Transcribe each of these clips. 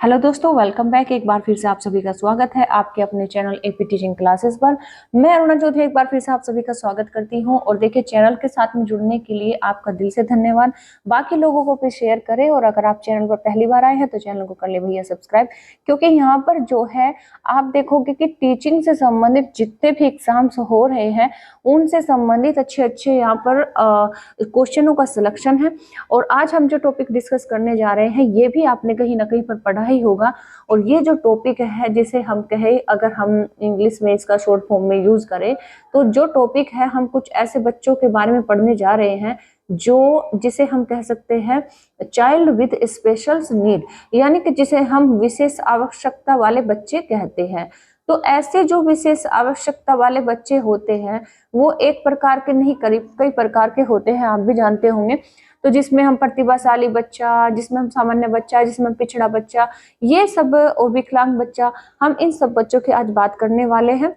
Hello दोस्तों, welcome back. एक बार फिर से आप सभी का स्वागत है आपके अपने चैनल एपी टीचिंग क्लासेस पर। मैं अरुणा चौधरी एक बार फिर से आप सभी का स्वागत करती हूं। और देखिए, चैनल के साथ में जुड़ने के लिए आपका दिल से धन्यवाद। बाकी लोगों को भी शेयर करें, और अगर आप चैनल पर पहली बार आए हैं तो चैनल को कर ले भैया सब्सक्राइब, क्योंकि यहाँ पर जो है आप देखोगे कि टीचिंग से संबंधित जितने भी एग्जाम्स हो रहे हैं उनसे संबंधित अच्छे अच्छे यहाँ पर क्वेश्चनों का सिलेक्शन है। और आज हम जो टॉपिक डिस्कस करने जा रहे हैं ये भी आपने कहीं ना कहीं पर पढ़ा ही होगा। और ये जो टॉपिक है, जिसे हम कहें, अगर हम इंग्लिश में इसका शॉर्ट फॉर्म में यूज करें, तो जो टॉपिक है, हम कुछ ऐसे बच्चों के बारे में पढ़ने जा रहे हैं जिसे हम कह सकते हैं चाइल्ड विद स्पेशल नीड, यानी कि जिसे हम विशेष आवश्यकता वाले बच्चे कहते हैं। तो ऐसे जो विशेष आवश्यकता वाले बच्चे होते हैं वो एक प्रकार के नहीं, करीब कई प्रकार के होते हैं, आप भी जानते होंगे। तो जिसमें हम प्रतिभाशाली बच्चा, जिसमें हम सामान्य बच्चा, जिसमें हम पिछड़ा बच्चा, ये सब, और विकलांग बच्चा, हम इन सब बच्चों की आज बात करने वाले हैं।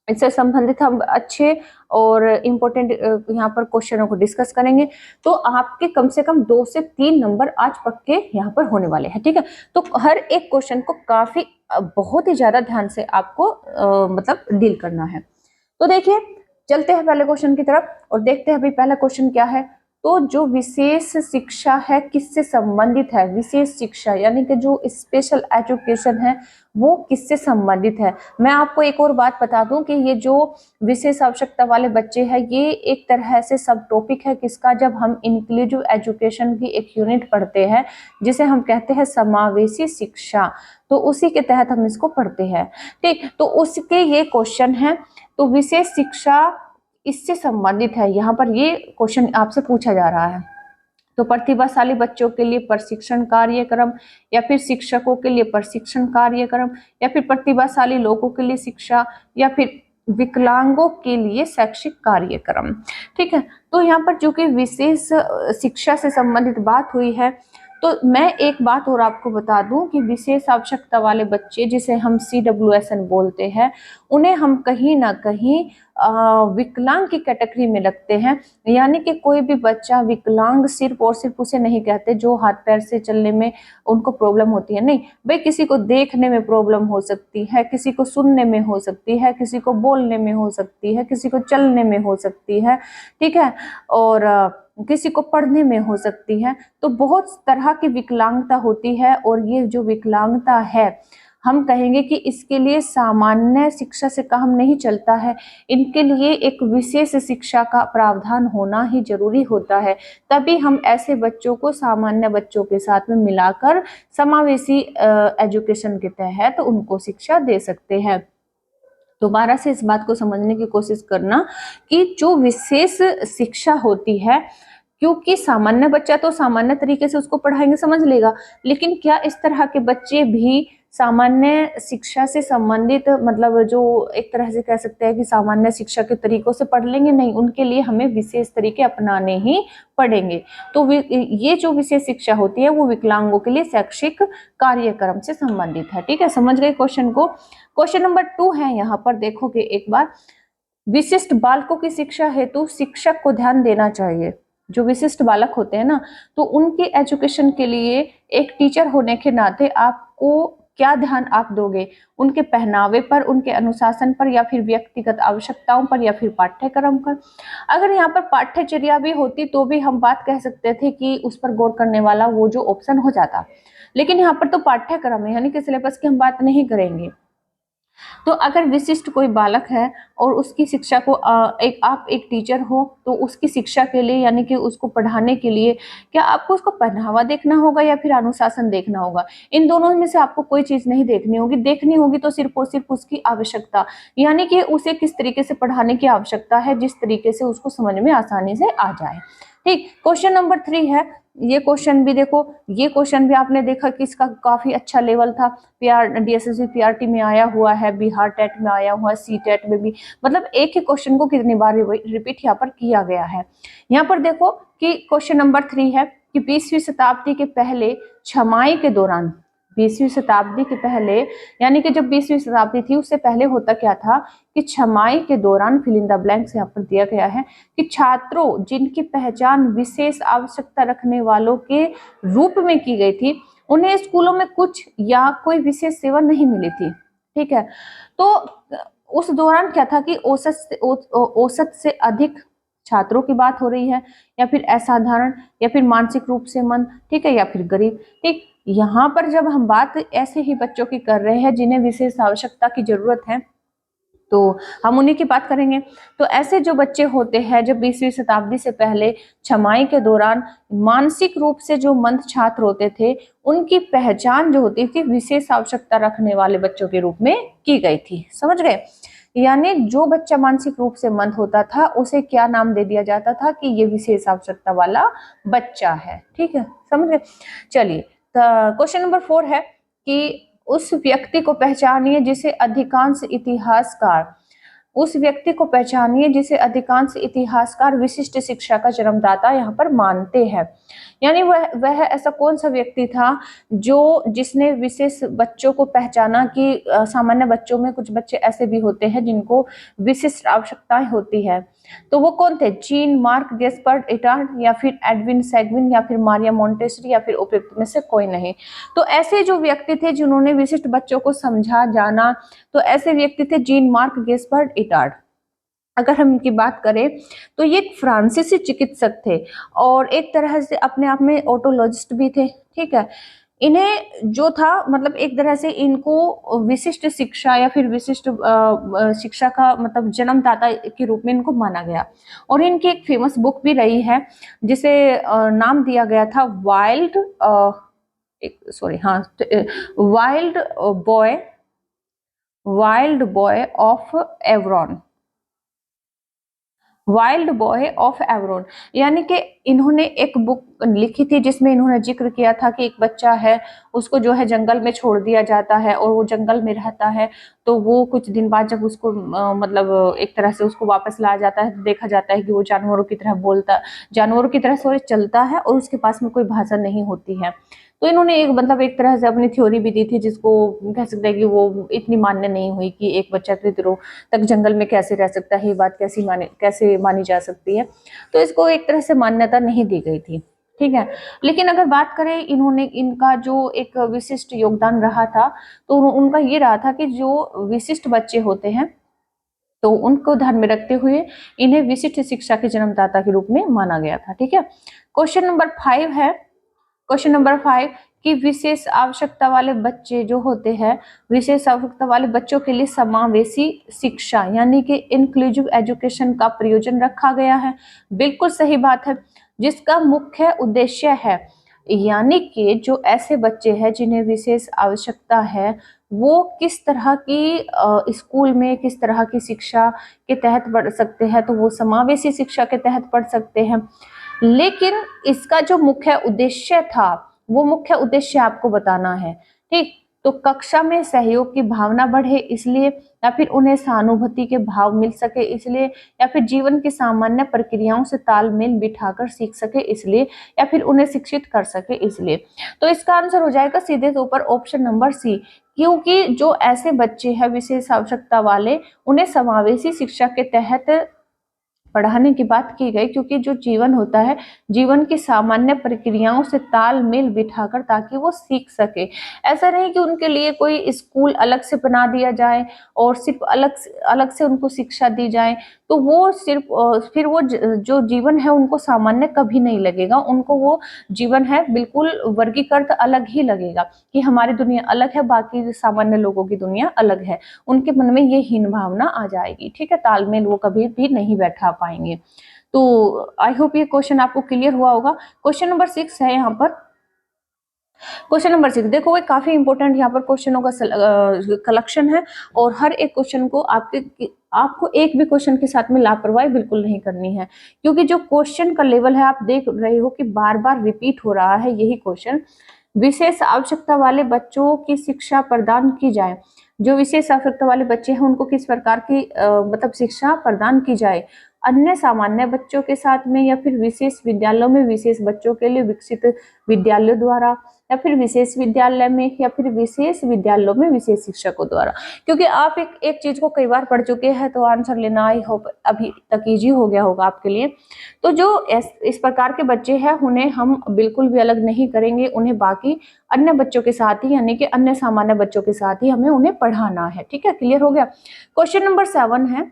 इससे संबंधित हम अच्छे और इम्पोर्टेंट यहाँ पर क्वेश्चनों को डिस्कस करेंगे। तो आपके कम से कम 2 से 3 नंबर आज पक्के यहाँ पर होने वाले हैं, ठीक है। तो हर एक क्वेश्चन को काफी बहुत ही ज्यादा ध्यान से आपको मतलब डील करना है। तो देखिए, चलते हैं पहले क्वेश्चन की तरफ और देखते हैं भाई पहला क्वेश्चन क्या है। तो जो विशेष शिक्षा है किससे संबंधित है? विशेष शिक्षा यानी कि जो स्पेशल एजुकेशन है वो किससे संबंधित है? मैं आपको एक और बात बता दूं कि ये जो विशेष आवश्यकता वाले बच्चे हैं ये एक तरह से सब टॉपिक है किसका, जब हम इंक्लूसिव एजुकेशन की एक यूनिट पढ़ते हैं जिसे हम कहते हैं समावेशी शिक्षा, तो उसी के तहत हम इसको पढ़ते हैं, ठीक। तो उसके ये क्वेश्चन है। तो विशेष शिक्षा इससे संबंधित है, यहाँ पर ये क्वेश्चन आपसे पूछा जा रहा है। तो प्रतिभाशाली बच्चों के लिए प्रशिक्षण कार्यक्रम, या फिर शिक्षकों के लिए प्रशिक्षण कार्यक्रम, या फिर प्रतिभाशाली लोगों के लिए शिक्षा, या फिर विकलांगों के लिए शैक्षिक कार्यक्रम, ठीक है। तो यहाँ पर जो कि विशेष शिक्षा से संबंधित बात हुई है, तो मैं एक बात और आपको बता दूं कि विशेष आवश्यकता वाले बच्चे जिसे हम CWSN बोलते हैं, उन्हें हम कहीं ना कहीं विकलांग की कैटेगरी में रखते हैं। यानी कि कोई भी बच्चा विकलांग सिर्फ और सिर्फ उसे नहीं कहते जो हाथ पैर से चलने में उनको प्रॉब्लम होती है, नहीं भाई, किसी को देखने में प्रॉब्लम हो सकती है, किसी को सुनने में हो सकती है, किसी को बोलने में हो सकती है, किसी को चलने में हो सकती है, ठीक है, और किसी को पढ़ने में हो सकती है। तो बहुत तरह की विकलांगता होती है, और ये जो विकलांगता है हम कहेंगे कि इसके लिए सामान्य शिक्षा से काम नहीं चलता है, इनके लिए एक विशेष शिक्षा का प्रावधान होना ही जरूरी होता है। तभी हम ऐसे बच्चों को सामान्य बच्चों के साथ में मिलाकर समावेशी एजुकेशन के तहत उनको शिक्षा दे सकते हैं। दोबारा से इस बात को समझने की कोशिश करना कि जो विशेष शिक्षा होती है, क्योंकि सामान्य बच्चा तो सामान्य तरीके से उसको पढ़ाएंगे, समझ लेगा, लेकिन क्या इस तरह के बच्चे भी सामान्य शिक्षा से संबंधित, मतलब जो एक तरह से कह सकते हैं कि सामान्य शिक्षा के तरीकों से पढ़ लेंगे? नहीं, उनके लिए हमें विशेष तरीके अपनाने ही पड़ेंगे। तो ये जो विशेष शिक्षा होती है वो विकलांगों के लिए शैक्षिक कार्यक्रम से संबंधित है, ठीक है। समझ गए क्वेश्चन को? क्वेश्चन नंबर 2 है, यहाँ पर देखोगे एक बार, विशिष्ट बालकों की शिक्षा हेतु शिक्षक को ध्यान देना चाहिए। जो विशिष्ट बालक होते हैं ना, तो उनके एजुकेशन के लिए एक टीचर होने के नाते आपको क्या ध्यान आप दोगे? उनके पहनावे पर, उनके अनुशासन पर, या फिर व्यक्तिगत आवश्यकताओं पर, या फिर पाठ्यक्रम पर? अगर यहाँ पर पाठ्यचर्या भी होती तो भी हम बात कह सकते थे कि उस पर गौर करने वाला वो जो ऑप्शन हो जाता, लेकिन यहाँ पर तो पाठ्यक्रम है, यानी कि सिलेबस की हम बात नहीं करेंगे। तो अगर विशिष्ट कोई बालक है और उसकी शिक्षा को आप एक टीचर हो, तो उसकी शिक्षा के लिए, यानी कि उसको पढ़ाने के लिए, क्या आपको उसको पहनावा देखना होगा या फिर अनुशासन देखना होगा? इन दोनों में से आपको कोई चीज नहीं देखनी होगी। देखनी होगी तो सिर्फ और सिर्फ उसकी आवश्यकता, यानी कि उसे किस तरीके से पढ़ाने की आवश्यकता है, जिस तरीके से उसको समझ में आसानी से आ जाए, ठीक। क्वेश्चन नंबर 3 है, ये क्वेश्चन भी देखो, ये क्वेश्चन भी आपने देखा कि इसका काफी अच्छा लेवल था। DSSB PRT में आया हुआ है, बिहार टेट में आया हुआ है, CTET में भी, मतलब एक ही क्वेश्चन को कितनी बार रिपीट यहाँ पर किया गया है। यहाँ पर देखो कि क्वेश्चन नंबर 3 है कि 20वीं शताब्दी के पहले छमाई के दौरान, 20वीं शताब्दी के पहले, यानी कि जब 20वीं शताब्दी थी उससे पहले होता क्या था कि छमाई के दौरान, फिल इन द ब्लैंक्स यहाँ पर दिया गया है कि छात्रों जिनकी पहचान विशेष आवश्यकता रखने वालों के रूप में की गई थी उन्हें स्कूलों में कुछ या कोई विशेष सेवा नहीं मिली थी। ठीक है, तो उस दौरान क्या था कि औसत से अधिक छात्रों की बात हो रही है, या फिर असाधारण, या फिर मानसिक रूप से मंद, ठीक है, या फिर गरीब। ठीक, यहाँ पर जब हम बात ऐसे ही बच्चों की कर रहे हैं जिन्हें विशेष आवश्यकता की जरूरत है, तो हम उन्हीं की बात करेंगे। तो ऐसे जो बच्चे होते हैं, जब 20वीं शताब्दी से पहले छमाई के दौरान मानसिक रूप से जो मंद छात्र होते थे, उनकी पहचान जो होती थी विशेष आवश्यकता रखने वाले बच्चों के रूप में की गई थी। समझ गए? यानी जो बच्चा मानसिक रूप से मंद होता था उसे क्या नाम दे दिया जाता था कि ये विशेष आवश्यकता वाला बच्चा है। ठीक है, समझ गए? चलिए, क्वेश्चन नंबर 4 है कि उस व्यक्ति को पहचानिए जिसे जिसे अधिकांश इतिहासकार विशिष्ट शिक्षा का जन्मदाता यहाँ पर मानते हैं। यानी वह ऐसा कौन सा व्यक्ति था जिसने विशेष बच्चों को पहचाना कि सामान्य बच्चों में कुछ बच्चे ऐसे भी होते हैं जिनको विशिष्ट आवश्यकताएं होती है। तो वो कौन थे? जीन मार्क गेस्पर्ड इटार्ड, या फिर एडविन सेगविन, या फिर मारिया मोंटेसरी, या फिर उपयुक्त में से कोई नहीं। तो ऐसे जो व्यक्ति थे जिन्होंने विशिष्ट बच्चों को समझा जाना, तो ऐसे व्यक्ति थे जीन मार्क गेस्पर्ड इटार्ड। अगर हम इनकी बात करें तो ये एक फ्रांसीसी चिकित्सक थे और एक तरह से अपने आप में ऑटोलॉजिस्ट भी थे। ठीक है, इन्हें जो था मतलब एक तरह से इनको विशिष्ट शिक्षा या फिर विशिष्ट शिक्षा का मतलब जन्मदाता के रूप में इनको माना गया। और इनकी एक फेमस बुक भी रही है जिसे नाम दिया गया था wild boy of Aveyron. Wild boy of Aveyron, यानी कि इन्होंने एक बुक लिखी थी जिसमें इन्होंने जिक्र किया था कि एक बच्चा है, उसको जो है जंगल में छोड़ दिया जाता है और वो जंगल में रहता है। तो वो कुछ दिन बाद जब उसको मतलब एक तरह से उसको वापस लाया जाता है तो देखा जाता है कि वो जानवरों की तरह सॉरी चलता है और उसके पास में कोई भाषा नहीं होती है। तो इन्होंने एक तरह से अपनी थ्योरी भी दी थी जिसको कह सकते हैं कि वो इतनी मान्य नहीं हुई कि एक बच्चा इतनी दिनों तक जंगल में कैसे रह सकता है, ये बात कैसे मानी जा सकती है। तो इसको एक तरह से मान्यता नहीं दी गई थी। ठीक है, लेकिन अगर बात करें इनका जो एक विशिष्ट योगदान रहा था, तो उनका ये रहा था कि जो विशिष्ट बच्चे होते हैं तो उनको ध्यान में रखते हुए इन्हें विशिष्ट शिक्षा के जन्मदाता के रूप में माना गया था। ठीक है, क्वेश्चन नंबर 5 कि विशेष आवश्यकता वाले बच्चे जो होते हैं, विशेष आवश्यकता वाले बच्चों के लिए समावेशी शिक्षा यानी कि इंक्लूसिव एजुकेशन का प्रयोजन रखा गया है। बिल्कुल सही बात है, जिसका मुख्य उद्देश्य है यानी कि जो ऐसे बच्चे हैं जिन्हें विशेष आवश्यकता है वो किस तरह की स्कूल में किस तरह की शिक्षा के तहत पढ़ सकते हैं, तो वो समावेशी शिक्षा के तहत पढ़ सकते हैं। लेकिन इसका जो मुख्य उद्देश्य था वो मुख्य उद्देश्य आपको बताना है। ठीक, तो कक्षा में सहयोग की भावना बढ़े इसलिए, या फिर उन्हें सहानुभूति के भाव मिल सके इसलिए, या फिर जीवन की सामान्य प्रक्रियाओं से तालमेल बिठाकर सीख सके इसलिए, या फिर उन्हें शिक्षित कर सके इसलिए। तो इसका आंसर हो जाएगा सीधे तौर पर ऑप्शन नंबर सी, क्योंकि जो ऐसे बच्चे हैं विशेष आवश्यकता वाले उन्हें समावेशी शिक्षा के तहत पढ़ाने की बात की गई, क्योंकि जो जीवन होता है जीवन की सामान्य प्रक्रियाओं से तालमेल बिठाकर ताकि वो सीख सके। ऐसा नहीं कि उनके लिए कोई स्कूल अलग से बना दिया जाए और सिर्फ अलग से उनको शिक्षा दी जाए, तो वो सिर्फ फिर वो जो जीवन है उनको सामान्य कभी नहीं लगेगा, उनको वो जीवन है बिल्कुल वर्गीकृत अलग ही लगेगा कि हमारी दुनिया अलग है, बाकी सामान्य लोगों की दुनिया अलग है। उनके मन में ये हीन भावना आ जाएगी। ठीक है, तालमेल वो कभी भी नहीं बैठा पाएंगे। तो आई होप ये क्वेश्चन आपको क्लियर हुआ होगा। क्वेश्चन नंबर 6 है यहाँ पर। क्वेश्चन नंबर 6 देखो, ये काफी इंपॉर्टेंट यहाँ पर क्वेश्चनों का कलेक्शन है और हर एक क्वेश्चन को आपको एक भी क्वेश्चन के साथ में लापरवाही बिल्कुल नहीं करनी है, क्योंकि जो क्वेश्चन का लेवल है आप देख रहे हो कि बार बार रिपीट हो रहा है यही क्वेश्चन। विशेष आवश्यकता वाले बच्चों की शिक्षा प्रदान की जाए, जो विशेष आवश्यकता वाले बच्चे हैं उनको किस प्रकार की मतलब शिक्षा प्रदान की जाए, अन्य सामान्य बच्चों के साथ में, या फिर विशेष विद्यालयों में विशेष बच्चों के लिए विकसित विद्यालयों द्वारा, या फिर विशेष विद्यालय में, या फिर विशेष विद्यालयों में विशेष शिक्षकों द्वारा। क्योंकि आप एक चीज को कई बार पढ़ चुके हैं तो आंसर लेना आई होप अभी तक इजी हो गया होगा आपके लिए। तो जो इस प्रकार के बच्चे हैं उन्हें हम बिल्कुल भी अलग नहीं करेंगे, उन्हें बाकी अन्य बच्चों के साथ ही, यानी कि अन्य सामान्य बच्चों के साथ ही हमें उन्हें पढ़ाना है। ठीक है, क्लियर हो गया। क्वेश्चन नंबर 7 है,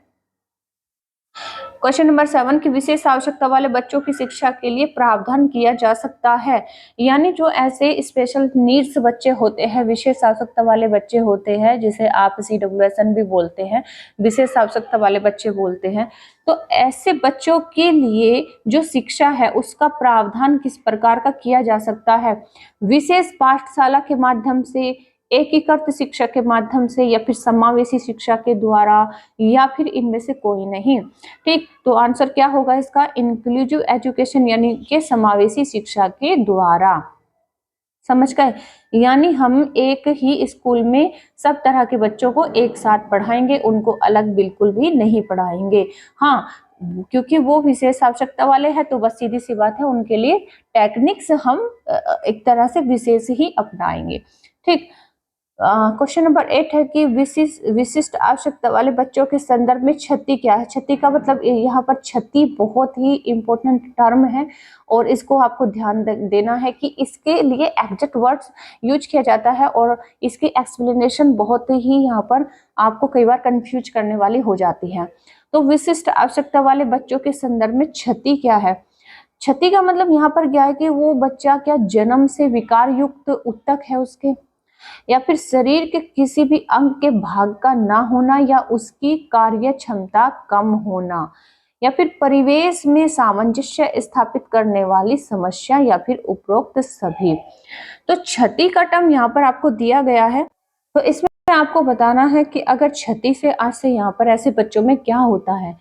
क्वेश्चन नंबर 7 की विशेष आवश्यकता वाले बच्चों की शिक्षा के लिए प्रावधान किया जा सकता है। यानी जो ऐसे स्पेशल नीड्स बच्चे होते हैं, विशेष आवश्यकता वाले बच्चे होते हैं, जिसे आप CWSN भी बोलते हैं, विशेष आवश्यकता वाले बच्चे बोलते हैं, तो ऐसे बच्चों के लिए जो शिक्षा है उसका प्रावधान किस प्रकार का किया जा सकता है? विशेष पाठशाला के माध्यम से, एकीकृत शिक्षा के माध्यम से, या फिर समावेशी शिक्षा के द्वारा, या फिर इनमें से कोई नहीं। ठीक, तो आंसर क्या होगा इसका? इंक्लूसिव एजुकेशन, यानी कि समावेशी शिक्षा के द्वारा। समझ गए? यानी हम एक ही स्कूल में सब तरह के बच्चों को एक साथ पढ़ाएंगे, उनको अलग बिल्कुल भी नहीं पढ़ाएंगे। हाँ, क्योंकि वो विशेष आवश्यकता वाले हैं तो बस सीधी सी बात है, उनके लिए टेक्निक्स हम एक तरह से विशेष ही अपनाएंगे। ठीक, क्वेश्चन नंबर 8 है कि विशिष्ट आवश्यकता वाले बच्चों के संदर्भ में क्षति क्या है? क्षति का मतलब यहाँ पर क्षति बहुत ही इंपॉर्टेंट टर्म है और इसको आपको ध्यान देना है कि इसके लिए एग्जैक्ट वर्ड्स यूज किया जाता है और इसकी एक्सप्लेनेशन बहुत ही यहाँ पर आपको कई बार कंफ्यूज करने वाली हो जाती है। तो विशिष्ट आवश्यकता वाले बच्चों के संदर्भ में क्षति क्या है? क्षति का मतलब यहाँ पर क्या है कि वो बच्चा क्या जन्म से विकार युक्त उत्तक है उसके, या फिर शरीर के किसी भी अंग के भाग का ना होना, या उसकी कार्य क्षमता कम होना, या फिर परिवेश में सामंजस्य स्थापित करने वाली समस्या, या फिर उपरोक्त सभी। तो क्षति का टर्म यहाँ पर आपको दिया गया है, तो इसमें आपको बताना है कि अगर क्षति से आज से यहाँ पर ऐसे बच्चों में क्या होता है,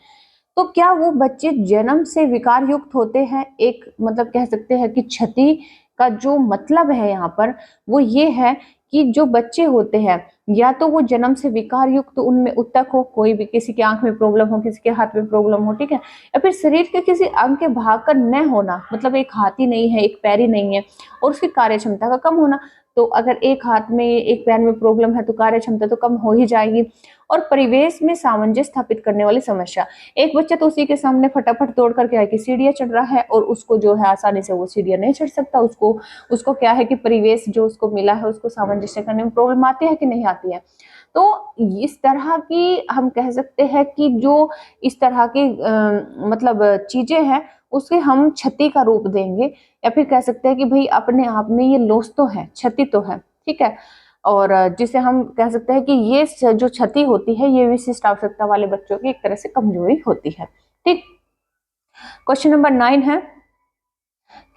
तो क्या वो बच्चे जन्म से विकार युक्त होते हैं? एक मतलब कह सकते हैं कि क्षति का जो मतलब है यहाँ पर वो ये है कि जो बच्चे होते हैं या तो वो जन्म से विकार युक्त उनमें उत्तक हो, कोई भी, किसी की आंख में प्रॉब्लम हो, किसी के हाथ में प्रॉब्लम हो, ठीक है, या फिर शरीर के किसी अंग के भाग का न होना, मतलब एक हाथ ही नहीं है, एक पैर ही नहीं है, और उसकी कार्य क्षमता का कम होना। तो अगर एक हाथ में एक पैर में प्रॉब्लम है तो कार्य क्षमता तो कम हो ही जाएगी। और परिवेश में सामंजस्य स्थापित करने वाली समस्या, एक बच्चा तो उसी के सामने फटाफट तोड़ करके आए कि सीढ़ियां चढ़ रहा है और उसको जो है आसानी से वो सीढ़ियां नहीं चढ़ सकता, उसको क्या है कि परिवेश जो उसको मिला है उसको सामंजस्य करने में प्रॉब्लम आती है कि नहीं आती है। तो इस तरह की हम कह सकते हैं कि जो इस तरह की मतलब चीजें हैं उसके हम क्षति का रूप देंगे, या फिर कह सकते हैं कि भाई अपने आप में ये लॉस तो है, क्षति तो है, ठीक है। और जिसे हम कह सकते हैं कि ये जो क्षति होती है ये विशिष्ट आवश्यकता वाले बच्चों की एक तरह से कमजोरी होती है। ठीक, क्वेश्चन नंबर 9 है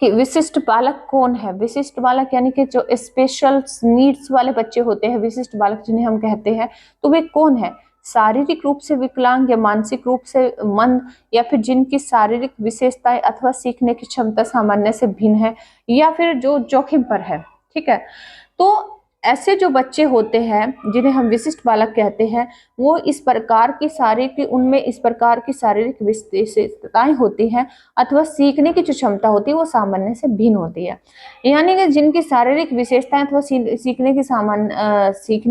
कि विशिष्ट बालक कौन है? विशिष्ट बालक यानी कि जो स्पेशल नीड्स वाले बच्चे होते हैं, विशिष्ट बालक जिन्हें हम कहते हैं, तो वे कौन है? शारीरिक रूप से विकलांग या मानसिक रूप से मंद, या फिर जिनकी शारीरिक विशेषताएं अथवा सीखने की क्षमता सामान्य से भिन्न है, या फिर जो जोखिम पर है। ठीक है, तो ऐसे जो बच्चे होते हैं जिन्हें हम विशिष्ट बालक कहते हैं, वो इस प्रकार की शारीरिक, उनमें इस प्रकार की शारीरिक विशेषताएं होती हैं अथवा सीखने की जो क्षमता होती है वो सामान्य से भिन्न होती है। यानी कि जिनकी शारीरिक विशेषताएं अथवा सीखने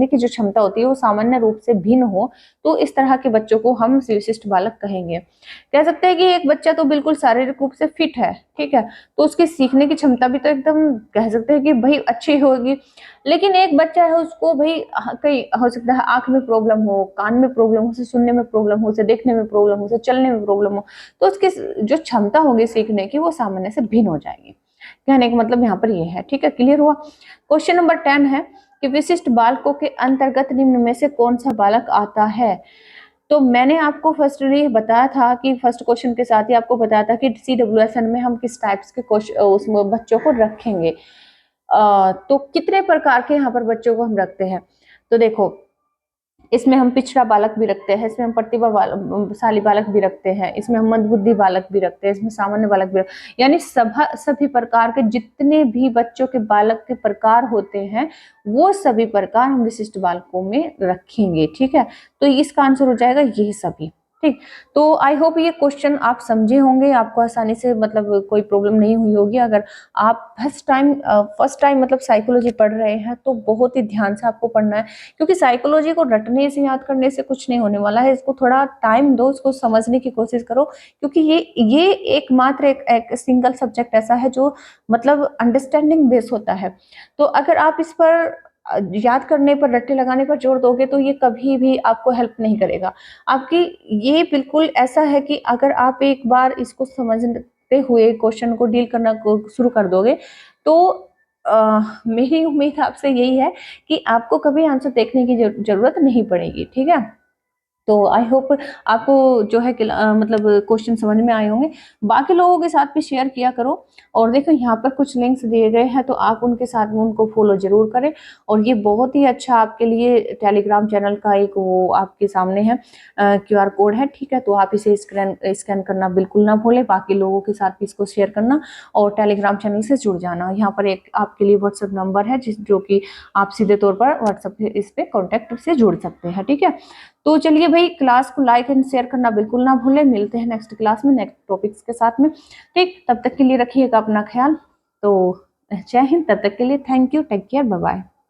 की जो क्षमता होती है वो सामान्य रूप से भिन्न हो, तो इस तरह के बच्चों को हम विशिष्ट बालक कहेंगे। कह सकते हैं कि एक बच्चा तो बिल्कुल शारीरिक रूप से फिट है, ठीक है, तो उसकी सीखने की क्षमता भी तो एकदम कह सकते हैं कि भाई अच्छी होगी, लेकिन एक बच्चा है उसको भाई कई हो सकता है आंख में प्रॉब्लम हो, कान में प्रॉब्लम हो, उसे सुनने में प्रॉब्लम हो, उसे देखने में प्रॉब्लम हो, उसे चलने में प्रॉब्लम हो, तो उसकी जो क्षमता होगी सीखने की वो सामान्य से भिन्न हो जाएगी। कहने का मतलब यहाँ पर ये है। ठीक है, क्लियर हुआ। क्वेश्चन नंबर 10 है कि विशिष्ट बालकों के अंतर्गत निम्न में से कौन सा बालक आता है? तो मैंने आपको फर्स्टली बताया था कि फर्स्ट क्वेश्चन के साथ ही आपको बताया था कि CWSN में हम किस टाइप्स के क्वेश्चन उसमें बच्चों को रखेंगे। तो कितने प्रकार के यहाँ पर बच्चों को हम रखते हैं? तो देखो, इसमें हम पिछड़ा बालक भी रखते हैं, इसमें हम प्रतिभाशाली बालक भी रखते हैं, इसमें हम मंदबुद्धि बालक भी रखते हैं, इसमें सामान्य बालक भी रखते हैं, यानी सभी प्रकार के जितने भी बच्चों के बालक के प्रकार होते हैं वो सभी प्रकार हम विशिष्ट बालकों में रखेंगे। ठीक है, तो इसका आंसर हो जाएगा यही सभी। ठीक। तो आई होप ये क्वेश्चन आप समझे होंगे, आपको आसानी से मतलब कोई प्रॉब्लम नहीं हुई होगी। अगर आप फर्स्ट टाइम मतलब साइकोलॉजी पढ़ रहे हैं तो बहुत ही ध्यान से आपको पढ़ना है, क्योंकि साइकोलॉजी को रटने से, याद करने से कुछ नहीं होने वाला है। इसको थोड़ा टाइम दो, इसको समझने की कोशिश करो, क्योंकि ये एकमात्र एक सिंगल सब्जेक्ट ऐसा है जो मतलब अंडरस्टैंडिंग बेस होता है। तो अगर आप इस पर याद करने पर, रट्टे लगाने पर जोर दोगे तो ये कभी भी आपको हेल्प नहीं करेगा। आपकी ये बिल्कुल ऐसा है कि अगर आप एक बार इसको समझते हुए क्वेश्चन को डील करना को शुरू कर दोगे तो मेरी उम्मीद आपसे यही है कि आपको कभी आंसर देखने की जरूरत नहीं पड़ेगी। ठीक है। तो आई होप आपको जो है कि मतलब क्वेश्चन समझ में आए होंगे। बाकी लोगों के साथ भी शेयर किया करो। और देखो यहाँ पर कुछ लिंक्स दिए गए हैं, तो आप उनके साथ में उनको फॉलो जरूर करें। और ये बहुत ही अच्छा आपके लिए टेलीग्राम चैनल का एक वो आपके सामने है, QR कोड है। ठीक है। तो आप इसे स्कैन करना बिल्कुल ना भूलें। बाकी लोगों के साथ भी इसको शेयर करना और टेलीग्राम चैनल से जुड़ जाना। यहाँ पर एक आपके लिए व्हाट्सएप नंबर है जो कि आप सीधे तौर पर व्हाट्सएप इस पे कॉन्टेक्ट से जुड़ सकते हैं। ठीक है। तो चलिए भाई, क्लास को लाइक एंड शेयर करना बिल्कुल ना भूलें। मिलते हैं नेक्स्ट क्लास में नेक्स्ट टॉपिक्स के साथ में। ठीक, तब तक के लिए रखिएगा अपना ख्याल। तो जय हिंद। तब तक के लिए thank you, take care, bye bye.